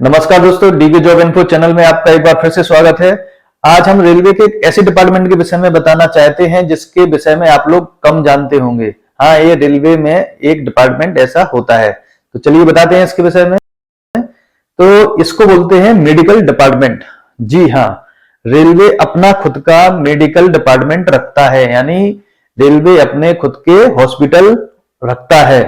नमस्कार दोस्तों, DK job info channel में आपका एक बार फिर से स्वागत है। आज हम रेलवे के एक ऐसे डिपार्टमेंट के विषय में बताना चाहते हैं जिसके विषय में आप लोग कम जानते होंगे। हाँ, ये रेलवे में एक डिपार्टमेंट ऐसा होता है, तो चलिए बताते हैं इसके विषय में। तो इसको बोलते हैं मेडिकल डिपार्टमेंट। जी हाँ, रेलवे अपना खुद का मेडिकल डिपार्टमेंट रखता है, यानी रेलवे अपने खुद के हॉस्पिटल रखता है।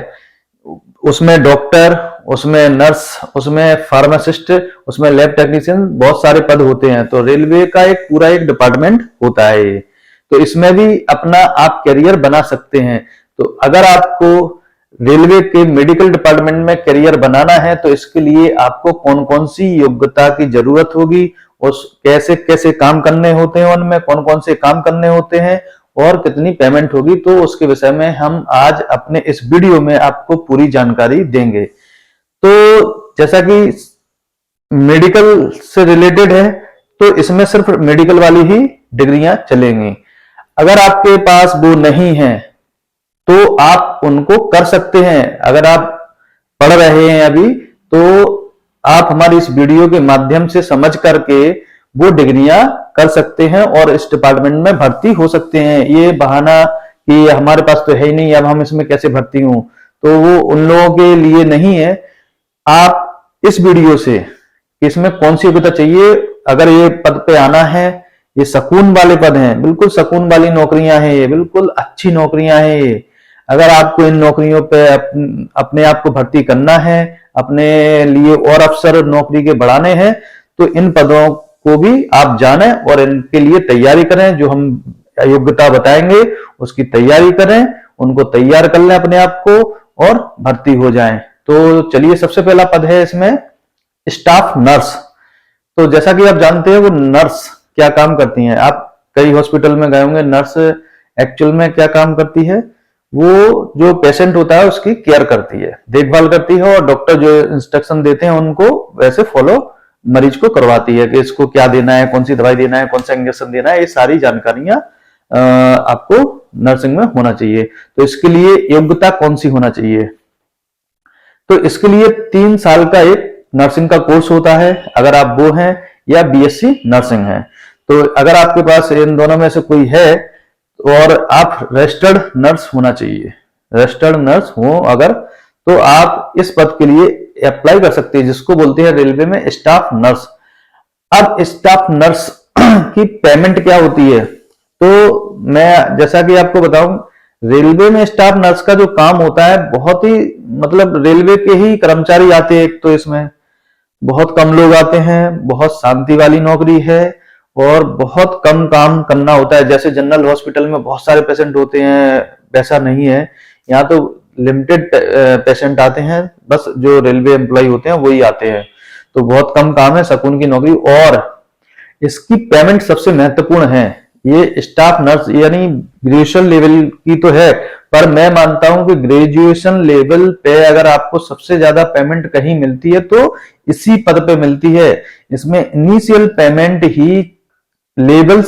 उसमें डॉक्टर, उसमें नर्स, उसमें फार्मासिस्ट, उसमें लैब टेक्नीशियन, बहुत सारे पद होते हैं। तो रेलवे का एक पूरा एक डिपार्टमेंट होता है ये। तो इसमें भी अपना आप करियर बना सकते हैं। तो अगर आपको रेलवे के मेडिकल डिपार्टमेंट में करियर बनाना है तो इसके लिए आपको कौन कौन सी योग्यता की जरूरत होगी, उस कैसे कैसे काम करने होते हैं, उनमें कौन कौन से काम करने होते हैं और कितनी पेमेंट होगी, तो उसके विषय में हम आज अपने इस वीडियो में आपको पूरी जानकारी देंगे। तो जैसा कि मेडिकल से रिलेटेड है तो इसमें सिर्फ मेडिकल वाली ही डिग्रियां चलेंगी। अगर आपके पास वो नहीं है तो आप उनको कर सकते हैं। अगर आप पढ़ रहे हैं अभी तो आप हमारी इस वीडियो के माध्यम से समझ करके वो डिग्रियां कर सकते हैं और इस डिपार्टमेंट में भर्ती हो सकते हैं। ये बहाना कि हमारे पास तो है ही नहीं, अब हम इसमें कैसे भर्ती हूं, तो वो उन लोगों के लिए नहीं है। आप इस वीडियो से इसमें कौन सी योग्यता चाहिए, अगर ये पद पे आना है, ये सुकून वाले पद हैं, बिल्कुल सुकून वाली नौकरियां हैं, ये बिल्कुल अच्छी नौकरियां हैं ये। अगर आपको इन नौकरियों पे अपने आप को भर्ती करना है, अपने लिए और अवसर नौकरी के बढ़ाने हैं, तो इन पदों को भी आप जानें और इनके लिए तैयारी करें। जो हम योग्यता बताएंगे उसकी तैयारी करें, उनको तैयार कर लें अपने आप को और भर्ती हो जाएं। तो चलिए, सबसे पहला पद है इसमें स्टाफ नर्स। तो जैसा कि आप जानते हैं वो नर्स क्या काम करती हैं। आप कई हॉस्पिटल में गए होंगे। नर्स एक्चुअल में क्या काम करती है, वो जो पेशेंट होता है उसकी केयर करती है, देखभाल करती है, और डॉक्टर जो इंस्ट्रक्शन देते हैं उनको वैसे फॉलो मरीज को करवाती है कि इसको क्या देना है, कौन सी दवाई देना है, कौन सा इंजेक्शन देना है। ये सारी जानकारियां आपको नर्सिंग में होना चाहिए। तो इसके लिए योग्यता कौन सी होना चाहिए, तो इसके लिए 3 साल का एक नर्सिंग का कोर्स होता है, अगर आप वो हैं, या बीएससी नर्सिंग है। तो अगर आपके पास इन दोनों में से कोई है और आप रजिस्टर्ड नर्स होना चाहिए, रजिस्टर्ड नर्स हो अगर, तो आप इस पद के लिए अप्लाई कर सकते हैं, जिसको बोलते हैं रेलवे में स्टाफ नर्स। अब स्टाफ नर्स की पेमेंट क्या होती है, तो मैं जैसा कि आपको बताऊं, रेलवे में स्टाफ नर्स का जो काम होता है बहुत ही, मतलब रेलवे के ही कर्मचारी आते हैं। एक तो इसमें बहुत कम लोग आते हैं, बहुत शांति वाली नौकरी है और बहुत कम काम करना होता है। जैसे जनरल हॉस्पिटल में बहुत सारे पेशेंट होते हैं, वैसा नहीं है। यहाँ तो लिमिटेड पेशेंट आते हैं, बस जो रेलवे एम्प्लॉय होते हैं वही आते हैं। तो बहुत कम काम है, सुकून की नौकरी, और इसकी पेमेंट सबसे महत्वपूर्ण है। ये स्टाफ नर्स यानी ग्रेजुएशन लेवल की तो है, पर मैं मानता हूं कि ग्रेजुएशन लेवल पे अगर आपको सबसे ज्यादा पेमेंट कहीं मिलती है तो इसी पद पे मिलती है। इसमें इनिशियल पेमेंट ही लेवल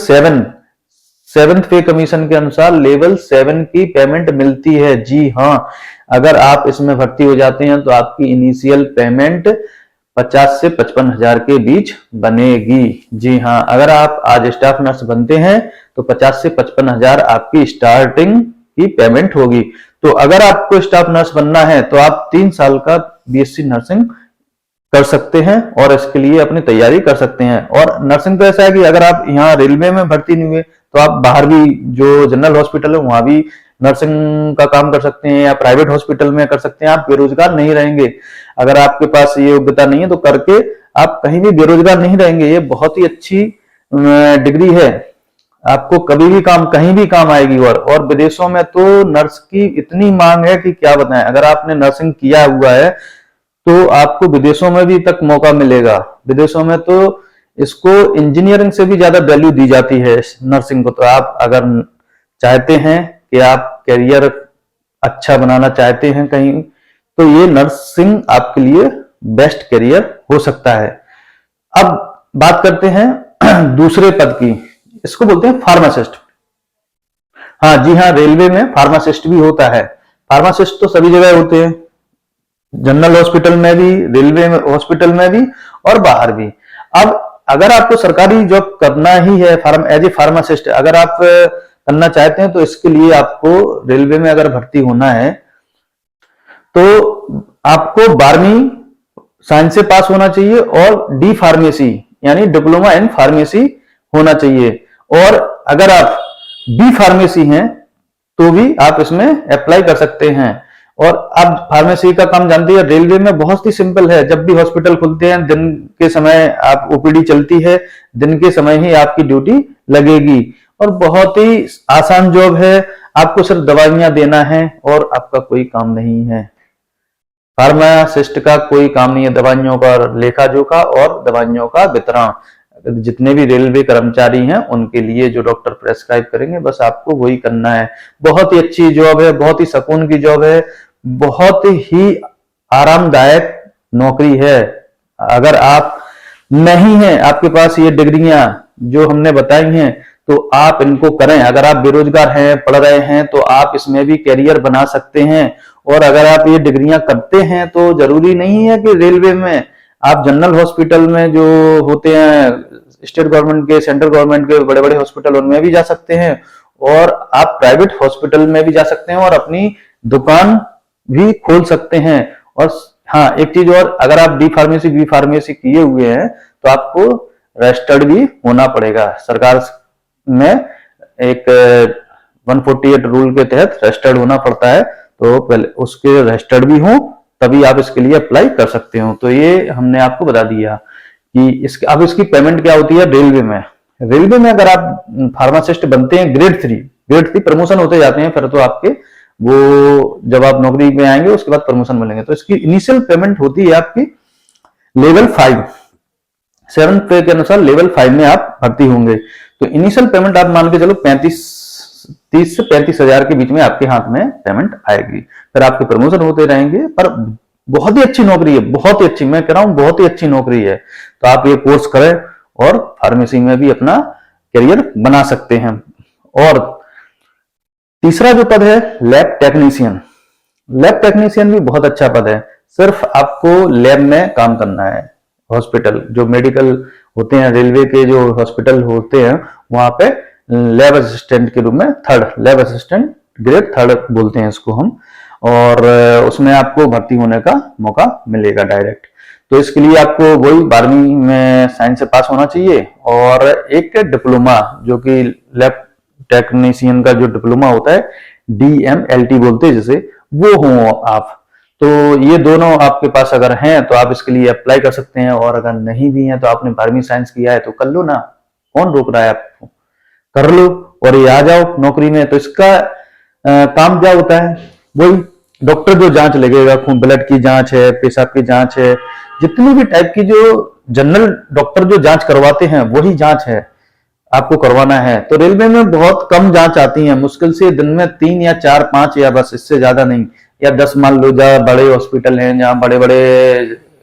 7th पे कमीशन के अनुसार लेवल 7 की पेमेंट मिलती है। जी हाँ, अगर आप इसमें भर्ती हो जाते हैं तो आपकी इनिशियल पेमेंट 50 से 55 हजार के बीच बनेगी। जी हाँ, अगर आप आज स्टाफ नर्स बनते हैं तो 50 से 55 हजार आपकी स्टार्टिंग की पेमेंट होगी। तो अगर आपको स्टाफ नर्स बनना है तो आप 3 साल का बीएससी नर्सिंग कर सकते हैं और इसके लिए अपनी तैयारी कर सकते हैं। और नर्सिंग तो ऐसा है कि अगर आप यहाँ रेलवे में भर्ती नहीं हुए तो आप बाहर भी, जो जनरल हॉस्पिटल है वहां भी नर्सिंग का काम कर सकते हैं, या प्राइवेट हॉस्पिटल में कर सकते हैं। आप बेरोजगार नहीं रहेंगे। अगर आपके पास ये योग्यता नहीं है तो करके आप कहीं भी बेरोजगार नहीं रहेंगे। ये बहुत ही अच्छी डिग्री है, आपको कभी भी काम, कहीं भी काम आएगी। और विदेशों में तो नर्स की इतनी मांग है कि क्या बताएं। अगर आपने नर्सिंग किया हुआ है तो आपको विदेशों में भी तक मौका मिलेगा। विदेशों में तो इसको इंजीनियरिंग से भी ज्यादा वैल्यू दी जाती है नर्सिंग को। तो आप अगर चाहते हैं कि आप करियर अच्छा बनाना चाहते हैं कहीं, तो ये नर्सिंग आपके लिए बेस्ट करियर हो सकता है। अब बात करते हैं दूसरे पद की, इसको बोलते हैं फार्मासिस्ट। हाँ जी हाँ, रेलवे में फार्मासिस्ट भी होता है। फार्मासिस्ट तो सभी जगह होते हैं, जनरल हॉस्पिटल में भी, रेलवे हॉस्पिटल में भी, और बाहर भी। अब अगर आपको सरकारी जॉब करना ही है एज ए फार्मासिस्ट अगर आप करना चाहते हैं, तो इसके लिए आपको रेलवे में अगर भर्ती होना है तो आपको 12वीं साइंस से पास होना चाहिए और डी फार्मेसी यानी डिप्लोमा इन फार्मेसी होना चाहिए। और अगर आप बी फार्मेसी हैं तो भी आप इसमें अप्लाई कर सकते हैं। और अब फार्मेसी का काम जानते हैं, रेलवे में बहुत ही सिंपल है। जब भी हॉस्पिटल खुलते हैं दिन के समय आप ओपीडी चलती है, दिन के समय ही आपकी ड्यूटी लगेगी और बहुत ही आसान जॉब है। आपको सिर्फ दवाइयां देना है और आपका कोई काम नहीं है। फार्मासिस्ट का कोई काम नहीं है दवाइयों का लेखा जोखा और दवाइयों का वितरण। जितने भी रेलवे कर्मचारी हैं उनके लिए जो डॉक्टर प्रेस्क्राइब करेंगे बस आपको वही करना है। बहुत ही अच्छी जॉब है, बहुत ही सुकून की जॉब है, बहुत ही आरामदायक नौकरी है। अगर आप नहीं है आपके पास ये डिग्रियां जो हमने बताई हैं तो आप इनको करें। अगर आप बेरोजगार हैं, पढ़ रहे हैं तो आप इसमें भी कैरियर बना सकते हैं। और अगर आप ये डिग्रियां करते हैं तो जरूरी नहीं है कि रेलवे में, आप जनरल हॉस्पिटल में जो होते हैं स्टेट गवर्नमेंट के, सेंट्रल गवर्नमेंट के बड़े बड़े हॉस्पिटल उनमें भी जा सकते हैं और आप प्राइवेट हॉस्पिटल में भी जा सकते हैं और अपनी दुकान भी खोल सकते हैं। और हाँ, एक चीज और, अगर आप डी फार्मेसी बी फार्मेसी किए हुए हैं तो आपको रजिस्टर्ड भी होना पड़ेगा। सरकार में एक 148 रूल के तहत रजिस्टर्ड होना पड़ता है, तो पहले उसके रजिस्टर्ड भी हो तभी आप इसके लिए अप्लाई कर सकते हो। तो ये हमने आपको बता दिया कि अब इसकी पेमेंट क्या होती है रेलवे में। रेलवे में अगर आप फार्मासिस्ट बनते हैं ग्रेड 3 प्रमोशन होते जाते हैं, फिर तो आपके वो जब आप नौकरी में आएंगे उसके बाद प्रमोशन मिलेंगे। तो इसकी इनिशियल पेमेंट होती है आपकी लेवल 5, 7th पे के अनुसार लेवल 5 में आप भर्ती होंगे। तो इनिशियल पेमेंट आप मान के चलो 30 से 35 हजार के बीच में आपके हाथ में पेमेंट आएगी। फिर आपके प्रमोशन होते रहेंगे। पर बहुत ही अच्छी नौकरी है, बहुत ही अच्छी, मैं कह रहा हूं बहुत ही अच्छी नौकरी है। तो आप ये कोर्स करें और फार्मेसी में भी अपना करियर बना सकते हैं। और तीसरा जो पद है लैब टेक्नीशियन। लैब टेक्नीशियन भी बहुत अच्छा पद है। सिर्फ आपको लैब में काम करना है। हॉस्पिटल जो मेडिकल होते हैं, रेलवे के जो हॉस्पिटल होते हैं वहां पे लैब असिस्टेंट के रूप में लैब असिस्टेंट ग्रेड 3 बोलते हैं इसको हम। और उसमें आपको भर्ती होने का मौका मिलेगा डायरेक्ट। तो इसके लिए आपको वही 12वीं में साइंस से पास होना चाहिए और एक डिप्लोमा जो कि लैब टेक्नीशियन का जो डिप्लोमा होता है DMLT बोलते हैं जिसे, वो हो आप। तो ये दोनों आपके पास अगर हैं तो आप इसके लिए अप्लाई कर सकते हैं। और अगर नहीं भी हैं तो आपने 12वीं साइंस किया है तो कर लो ना, कौन रोक रहा है आपको, कर लो और ये आ जाओ नौकरी में। तो इसका काम क्या होता है, वही डॉक्टर जो जांच लगेगा, खून ब्लड की जांच है, पेशाब की जांच है, जितनी भी टाइप की जो जनरल डॉक्टर जो जांच करवाते हैं वही जांच है आपको करवाना है। तो रेलवे में बहुत कम जांच आती है, मुश्किल से दिन में 3 या 4 5 या बस, इससे ज्यादा नहीं, या 10 मान लो। जहाँ बड़े हॉस्पिटल हैं, जहाँ बड़े बड़े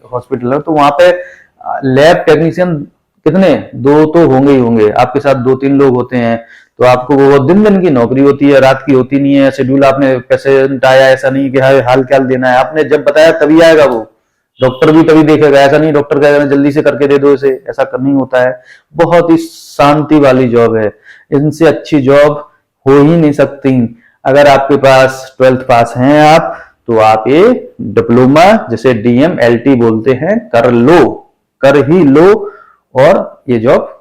हॉस्पिटल है तो वहां पे लैब टेक्नीशियन कितने 2 तो होंगे ही होंगे, आपके साथ 2-3 लोग होते हैं। तो आपको वो दिन की नौकरी होती है, रात की होती नहीं है। शेड्यूल आपने पेशेंट आया ऐसा नहीं कि हाल ख्याल देना है, आपने जब बताया तभी आएगा वो। डॉक्टर भी तभी देखेगा, ऐसा नहीं डॉक्टर कहेगा जल्दी से करके दे दो इसे, ऐसा नहीं होता है। बहुत ही शांति वाली जॉब है, इनसे अच्छी जॉब हो ही नहीं सकती। अगर आपके पास 12th पास हैं आप तो आप ये डिप्लोमा जिसे DMLT बोलते हैं कर ही लो और ये जॉब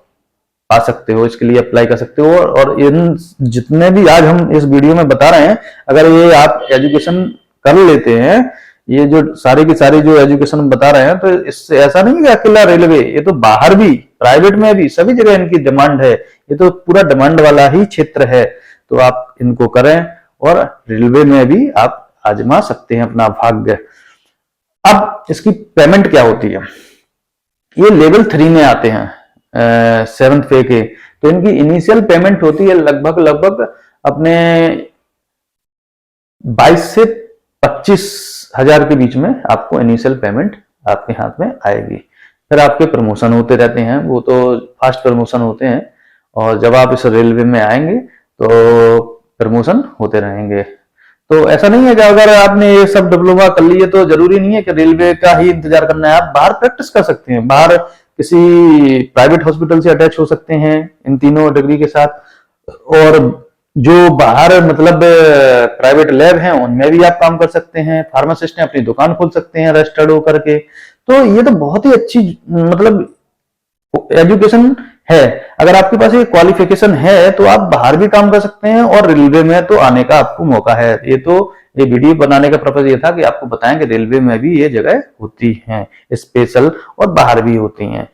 पा सकते हो, इसके लिए अप्लाई कर सकते हो। और इन जितने भी आज हम इस वीडियो में बता रहे हैं, अगर ये आप एजुकेशन कर लेते हैं, ये जो सारी की सारी जो एजुकेशन बता रहे हैं, तो इससे ऐसा नहीं कि अकेला रेलवे, ये तो बाहर भी प्राइवेट में भी सभी जगह इनकी डिमांड है। ये तो पूरा डिमांड वाला ही क्षेत्र है। तो आप इनको करें और रेलवे में भी आप आजमा सकते हैं अपना भाग्य। अब इसकी पेमेंट क्या होती है, ये लेवल 3 में आते हैं 7th पे के। तो इनकी इनिशियल पेमेंट होती है लगभग अपने 22 से 25 हजार के बीच में आपको इनिशियल पेमेंट आपके हाथ में आएगी। फिर आपके प्रमोशन होते रहते हैं, वो तो फास्ट प्रमोशन होते हैं। और जब आप इस रेलवे में आएंगे तो प्रमोशन होते रहेंगे। तो ऐसा नहीं है कि अगर आपने ये सब डिप्लोमा कर लिए तो जरूरी नहीं है कि रेलवे का ही इंतजार करना है, आप बाहर प्रैक्टिस कर सकते हैं, बाहर किसी प्राइवेट हॉस्पिटल से अटैच हो सकते हैं इन तीनों डिग्री के साथ, और जो बाहर मतलब प्राइवेट लैब हैं उनमें भी आप काम कर सकते हैं, फार्मासिस्ट हैं अपनी दुकान खोल सकते हैं रजिस्टर्ड होकर के। तो ये तो बहुत ही अच्छी मतलब एजुकेशन है। अगर आपके पास ये क्वालिफिकेशन है तो आप बाहर भी काम कर सकते हैं और रेलवे में तो आने का आपको मौका है। ये वीडियो बनाने का पर्पज ये था कि आपको बताएं कि रेलवे में भी ये जगह होती हैं स्पेशल, और बाहर भी होती हैं।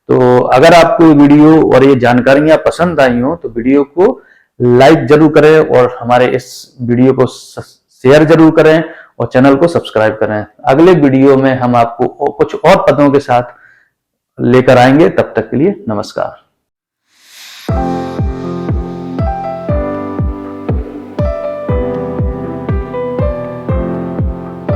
तो अगर आपको ये वीडियो और ये जानकारियां पसंद आई हो तो वीडियो को लाइक जरूर करें और हमारे इस वीडियो को शेयर जरूर करें और चैनल को सब्सक्राइब करें। अगले वीडियो में हम आपको कुछ और पदों के साथ लेकर आएंगे, तब तक के लिए नमस्कार।